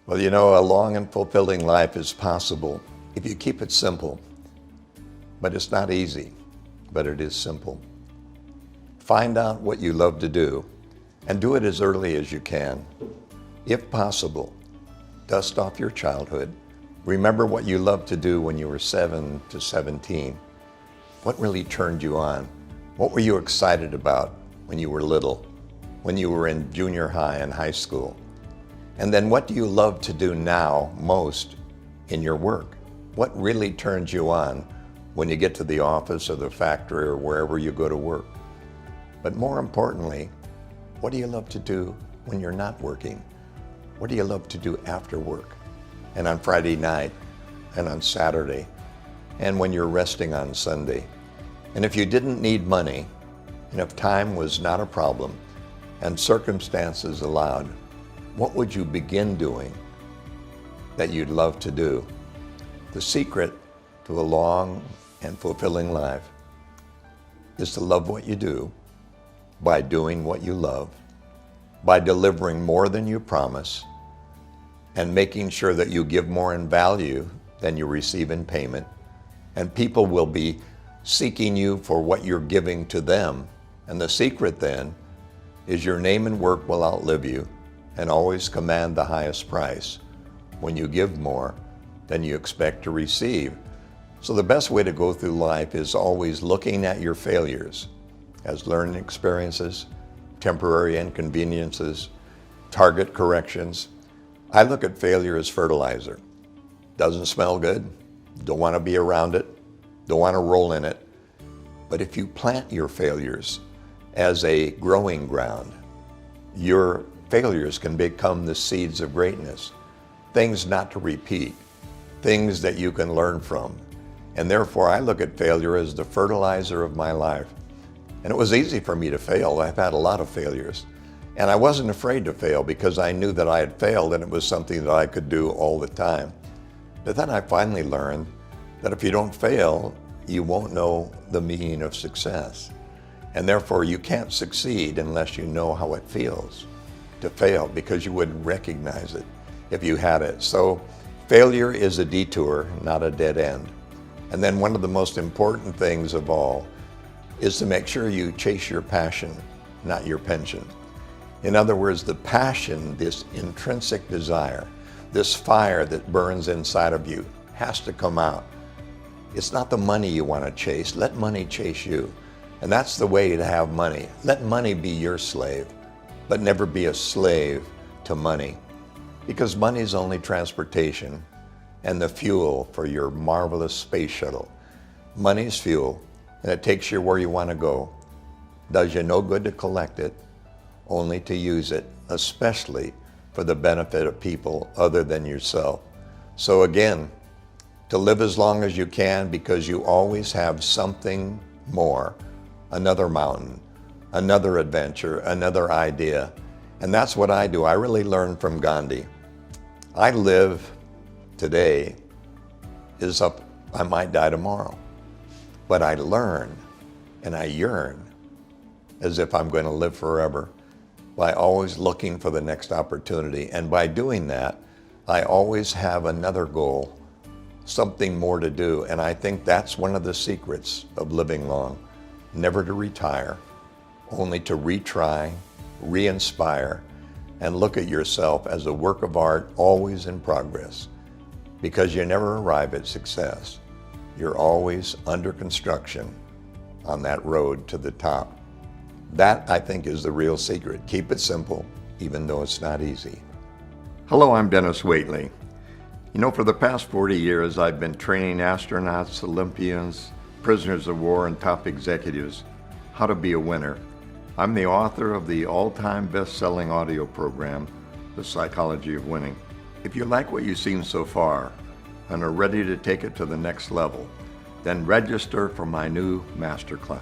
Well, you know, a long and fulfilling life is possible if you keep it simple. But it's not easy, but it is simple. Find out what you love to do and do it as early as you can. If possible, dust off your childhood. Remember what you loved to do when you were 7 to 17. What really turned you on? What were you excited about when you were little, when you were in junior high and high school? And then what do you love to do now most in your work? What really turns you on when you get to the office or the factory or wherever you go to work? But more importantly, what do you love to do when you're not working? What do you love to do after work and on Friday night and on Saturday and when you're resting on Sunday? And if you didn't need money and if time was not a problem and circumstances allowed, what would you begin doing that you'd love to do? The secret to a long and fulfilling life is to love what you do by doing what you love, by delivering more than you promise, and making sure that you give more in value than you receive in payment. And people will be seeking you for what you're giving to them. And the secret then is your name and work will outlive you and always command the highest price when you give more than you expect to receive. So the best way to go through life is always looking at your failures as learning experiences, temporary inconveniences, target corrections. I look at failure as fertilizer. Doesn't smell good, don't want to be around it, don't want to roll in it. But if you plant your failures as a growing ground, your failures can become the seeds of greatness, things not to repeat, things that you can learn from. And therefore, I look at failure as the fertilizer of my life. And it was easy for me to fail. I've had a lot of failures. And I wasn't afraid to fail because I knew that I had failed and it was something that I could do all the time. But then I finally learned that if you don't fail, you won't know the meaning of success. And therefore, you can't succeed unless you know how it feels to fail, because you wouldn't recognize it if you had it. So failure is a detour, not a dead end. And then one of the most important things of all is to make sure you chase your passion, not your pension. In other words, the passion, this intrinsic desire, this fire that burns inside of you has to come out. It's not the money you want to chase. Let money chase you. And that's the way to have money. Let money be your slave, but never be a slave to money, because money is only transportation and the fuel for your marvelous space shuttle. Money's fuel, and it takes you where you want to go. Does you no good to collect it, only to use it, especially for the benefit of people other than yourself. So again, to live as long as you can, because you always have something more, another mountain, another adventure, another idea. And that's what I do. I really learned from Gandhi. I live today is up, I might die tomorrow. But I learn and I yearn as if I'm going to live forever by always looking for the next opportunity. And by doing that, I always have another goal, something more to do. And I think that's one of the secrets of living long. Never to retire, only to retry, re-inspire, and look at yourself as a work of art always in progress. Because you never arrive at success. You're always under construction on that road to the top. That, I think, is the real secret. Keep it simple, even though it's not easy. Hello, I'm Denis Waitley. You know, for the past 40 years, I've been training astronauts, Olympians, prisoners of war, and top executives how to be a winner. I'm the author of the all-time best-selling audio program, The Psychology of Winning. If you like what you've seen so far and are ready to take it to the next level, then register for my new masterclass.